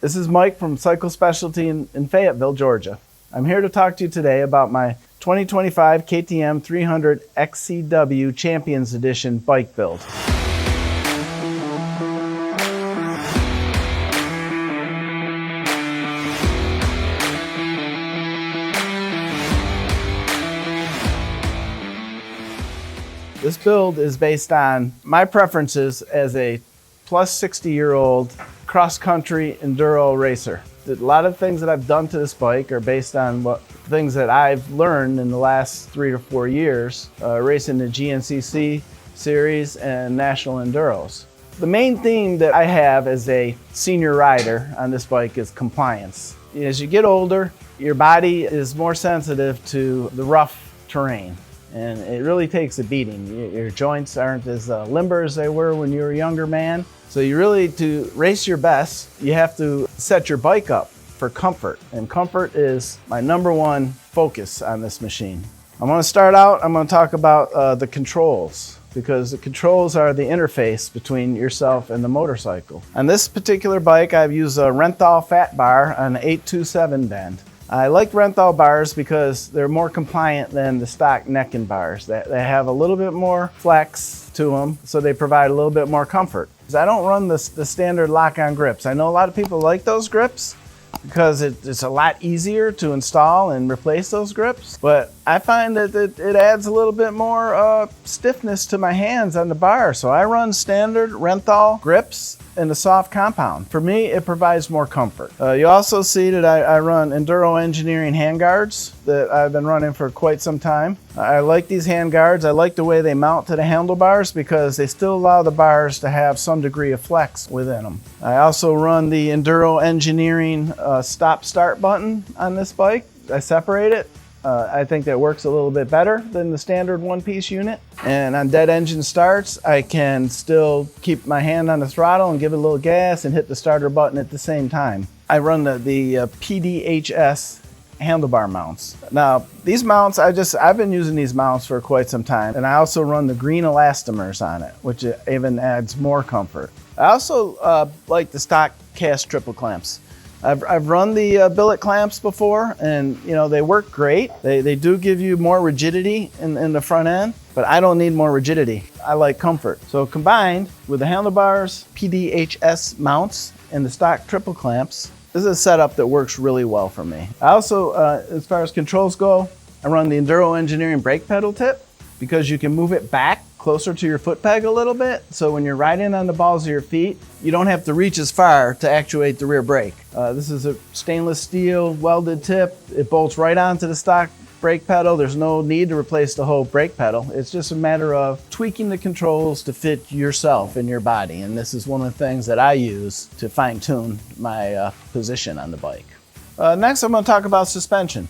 This is Mike from Cycle Specialty in Fayetteville, Georgia. I'm here to talk to you today about my 2025 KTM 300 XCW Champion Edition bike build. This build is based on my preferences as a plus 60-year-old cross-country enduro racer. A lot of things that I've done to this bike are based on things that I've learned in the last 3 to 4 years racing the GNCC series and national enduros. The main theme that I have as a senior rider on this bike is compliance. As you get older, your body is more sensitive to the rough terrain, and it really takes a beating. Your joints aren't as limber as they were when you were a younger man. So you really, to race your best, you have to set your bike up for comfort. And comfort is my #1 focus on this machine. I'm going to start out, I'm going to talk about the controls, because the controls are the interface between yourself and the motorcycle. On this particular bike, I've used a Renthal fat bar on an 827 bend. I like Renthal bars because they're more compliant than the stock Neckin bars. They have a little bit more flex to them, so they provide a little bit more comfort. I don't run the standard lock-on grips. I know a lot of people like those grips because it's a lot easier to install and replace those grips, but I find that it adds a little bit more stiffness to my hands on the bar, so I run standard Renthal grips in the soft compound. For me, it provides more comfort. You also see that I run Enduro Engineering handguards that I've been running for quite some time. I like these handguards. I like the way they mount to the handlebars because they still allow the bars to have some degree of flex within them. I also run the Enduro Engineering stop-start button on this bike. I separate it. I think that works a little bit better than the standard one-piece unit. And on dead engine starts, I can still keep my hand on the throttle and give it a little gas and hit the starter button at the same time. I run the PDHS handlebar mounts. Now, these mounts, I've been using these mounts for quite some time, and I also run the green elastomers on it, which even adds more comfort. I also like the stock cast triple clamps. I've run the billet clamps before, and you know, they work great. They do give you more rigidity in the front end, but I don't need more rigidity. I like comfort. So combined with the handlebars, PDHS mounts, and the stock triple clamps, this is a setup that works really well for me. I also, as far as controls go, I run the Enduro Engineering brake pedal tip because you can move it back closer to your foot peg a little bit. So when you're riding on the balls of your feet, you don't have to reach as far to actuate the rear brake. This is a stainless steel welded tip. It bolts right onto the stock brake pedal. There's no need to replace the whole brake pedal. It's just a matter of tweaking the controls to fit yourself and your body. And this is one of the things that I use to fine tune my position on the bike. Next, I'm going to talk about suspension.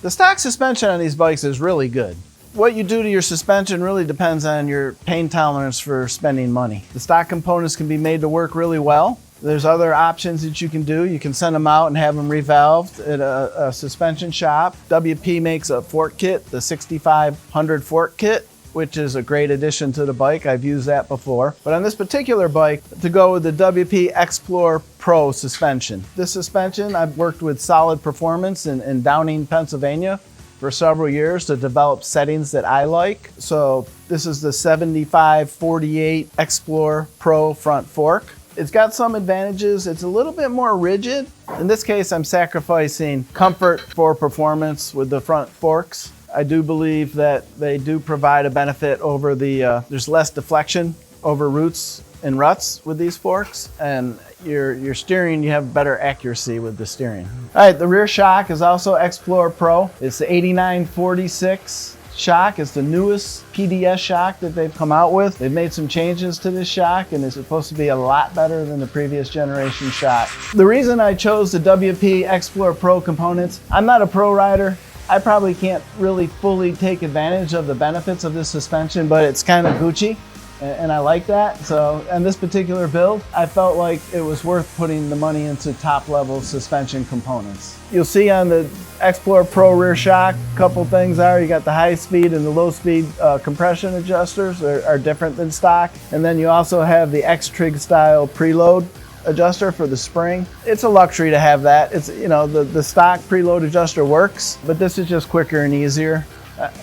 The stock suspension on these bikes is really good. What you do to your suspension really depends on your pain tolerance for spending money. The stock components can be made to work really well. There's other options that you can do. You can send them out and have them revalved at a suspension shop. WP makes a fork kit, the 6500 fork kit, which is a great addition to the bike. I've used that before. But on this particular bike, to go with the WP Explore Pro suspension. This suspension, I've worked with Solid Performance in Downing, Pennsylvania for several years to develop settings that I like. So this is the 75/48 Explore Pro front fork. It's got some advantages. It's a little bit more rigid. In this case, I'm sacrificing comfort for performance with the front forks. I do believe that they do provide a benefit over there's less deflection over roots and ruts with these forks, and your steering, you have better accuracy with the steering. All right, the rear shock is also Explore Pro. It's the 8946 shock. It's the newest PDS shock that they've come out with. They've made some changes to this shock, and it's supposed to be a lot better than the previous generation shock. The reason I chose the WP Explore Pro components, I'm not a pro rider. I probably can't really fully take advantage of the benefits of this suspension, but it's kind of Gucci, and I like that. So on this particular build, I felt like it was worth putting the money into top-level suspension components. You'll see on the Explore Pro rear shock, a couple things are, you got the high-speed and the low-speed compression adjusters are different than stock. And then you also have the X-Trig style preload adjuster for the spring. It's a luxury to have that. It's, you know, the stock preload adjuster works, but this is just quicker and easier.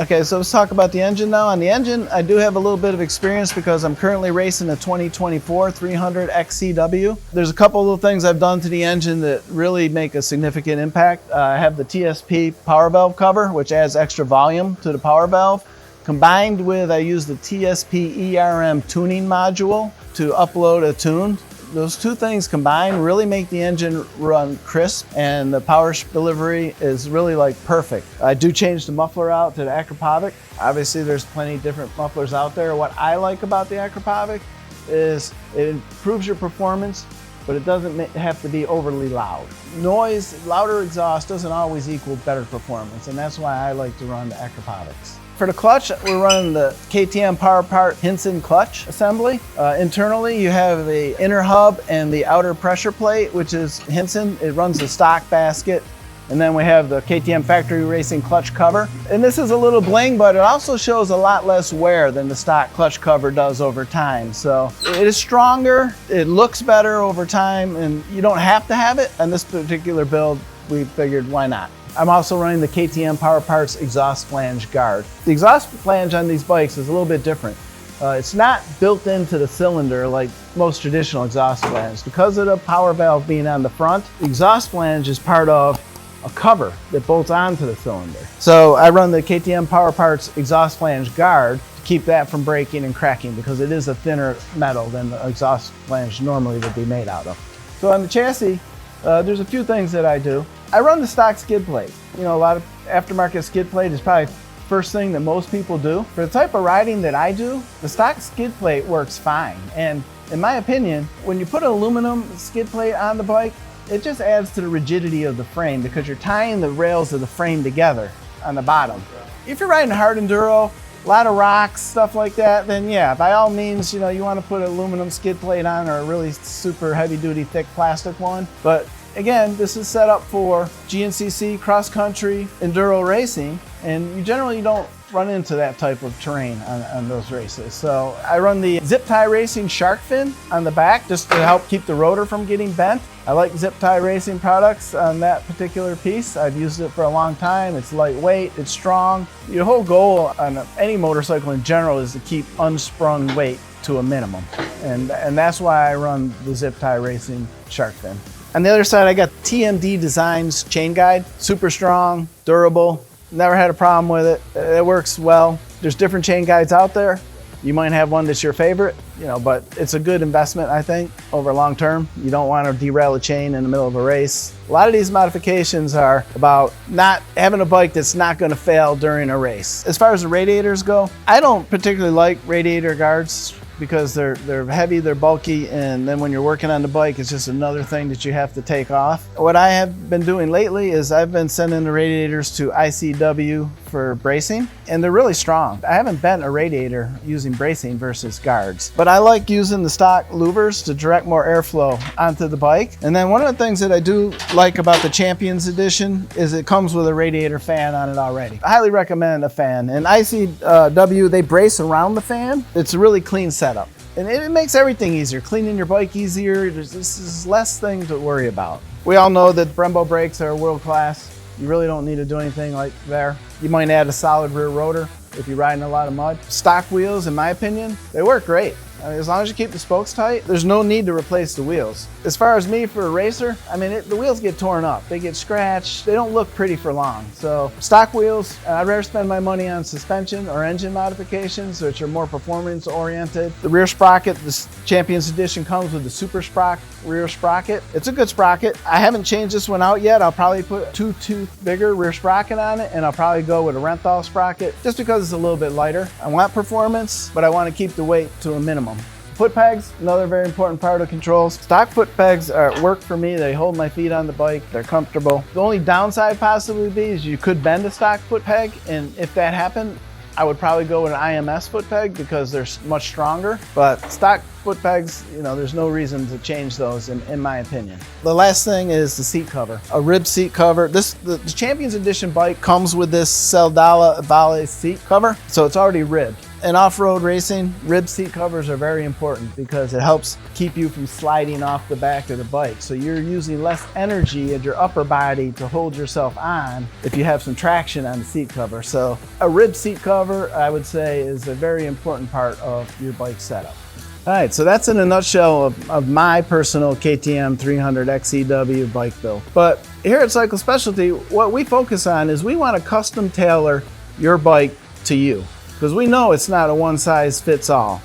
Okay, so let's talk about the engine now. On the engine, I do have a little bit of experience because I'm currently racing a 2024 300 XCW. There's a couple little things I've done to the engine that really make a significant impact. I have the TSP power valve cover, which adds extra volume to the power valve. Combined with, I use the TSP ERM tuning module to upload a tune. Those two things combined really make the engine run crisp, and the power delivery is really like perfect. I do change the muffler out to the Akrapovic. Obviously there's plenty of different mufflers out there. What I like about the Akrapovic is it improves your performance, but it doesn't have to be overly loud. Noise, louder exhaust doesn't always equal better performance, and that's why I like to run the Akrapovics. For the clutch, we're running the KTM Power Part Hinson clutch assembly. Internally, you have the inner hub and the outer pressure plate, which is Hinson. It runs the stock basket. And then we have the KTM Factory Racing clutch cover. And this is a little bling, but it also shows a lot less wear than the stock clutch cover does over time. So it is stronger, it looks better over time, and you don't have to have it. On this particular build, we figured why not. I'm also running the KTM Power Parts exhaust flange guard. The exhaust flange on these bikes is a little bit different. It's not built into the cylinder like most traditional exhaust flanges. Because of the power valve being on the front, the exhaust flange is part of a cover that bolts onto the cylinder. So I run the KTM Power Parts exhaust flange guard to keep that from breaking and cracking, because it is a thinner metal than the exhaust flange normally would be made out of. So on the chassis, there's a few things that I do. I run the stock skid plate. You know, a lot of aftermarket skid plate is probably the first thing that most people do. For the type of riding that I do, the stock skid plate works fine. And in my opinion, when you put an aluminum skid plate on the bike, it just adds to the rigidity of the frame because you're tying the rails of the frame together on the bottom. If you're riding hard enduro, a lot of rocks, stuff like that, then yeah, by all means, you know, you want to put an aluminum skid plate on, or a really super heavy duty thick plastic one. But again, this is set up for GNCC, cross country, enduro racing, and you generally don't run into that type of terrain on those races. So I run the Zip Tie Racing shark fin on the back just to help keep the rotor from getting bent. I like Zip Tie Racing products on that particular piece. I've used it for a long time. It's lightweight, it's strong. Your whole goal on any motorcycle in general is to keep unsprung weight to a minimum. And that's why I run the Zip Tie Racing shark fin. On the other side, I got TMD Designs chain guide. Super strong, durable. Never had a problem with it. It works well. There's different chain guides out there. You might have one that's your favorite, you know, but it's a good investment, I think, over long term. You don't want to derail a chain in the middle of a race. A lot of these modifications are about not having a bike that's not going to fail during a race. As far as the radiators go, I don't particularly like radiator guards because they're heavy, they're bulky, and then when you're working on the bike, it's just another thing that you have to take off. What I have been doing lately is I've been sending the radiators to XCW for bracing, and they're really strong. I haven't bent a radiator using bracing versus guards, but I like using the stock louvers to direct more airflow onto the bike. And then one of the things that I do like about the Champions Edition is it comes with a radiator fan on it already. I highly recommend a fan. And XCW, they brace around the fan. It's a really clean setup. And it makes everything easier, cleaning your bike easier. There's less thing to worry about. We all know that Brembo brakes are world class. You really don't need to do anything like there. You might add a solid rear rotor if you're riding a lot of mud. Stock wheels, in my opinion, they work great. I mean, as long as you keep the spokes tight, there's no need to replace the wheels. As far as me for a racer, I mean, the wheels get torn up. They get scratched. They don't look pretty for long. So stock wheels, I'd rather spend my money on suspension or engine modifications, which are more performance oriented. The rear sprocket, this Champions Edition comes with the Super Sprock rear sprocket. It's a good sprocket. I haven't changed this one out yet. I'll probably put a 2-tooth bigger rear sprocket on it, and I'll probably go with a Renthal sprocket just because it's a little bit lighter. I want performance, but I want to keep the weight to a minimum. Foot pegs, another very important part of controls. Stock foot pegs work for me. They hold my feet on the bike. They're comfortable. The only downside possibly be is you could bend a stock foot peg, and if that happened, I would probably go with an IMS foot peg because they're much stronger. But stock foot pegs, you know, there's no reason to change those in my opinion. The last thing is the seat cover. A ribbed seat cover. The Champions Edition bike comes with this Seldala Vale seat cover, so it's already ribbed. In off-road racing, rib seat covers are very important because it helps keep you from sliding off the back of the bike. So you're using less energy at your upper body to hold yourself on if you have some traction on the seat cover. So a rib seat cover, I would say, is a very important part of your bike setup. All right, so that's in a nutshell of my personal KTM 300 XCW bike build. But here at Cycle Specialty, what we focus on is we want to custom tailor your bike to you, because we know it's not a one size fits all.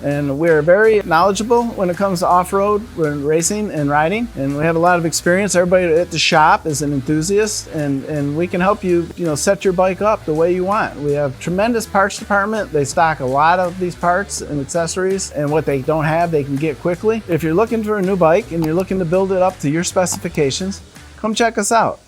And we're very knowledgeable when it comes to off-road racing and riding, and we have a lot of experience. Everybody at the shop is an enthusiast, and we can help you, set your bike up the way you want. We have tremendous parts department. They stock a lot of these parts and accessories, and what they don't have, they can get quickly. If you're looking for a new bike and you're looking to build it up to your specifications, come check us out.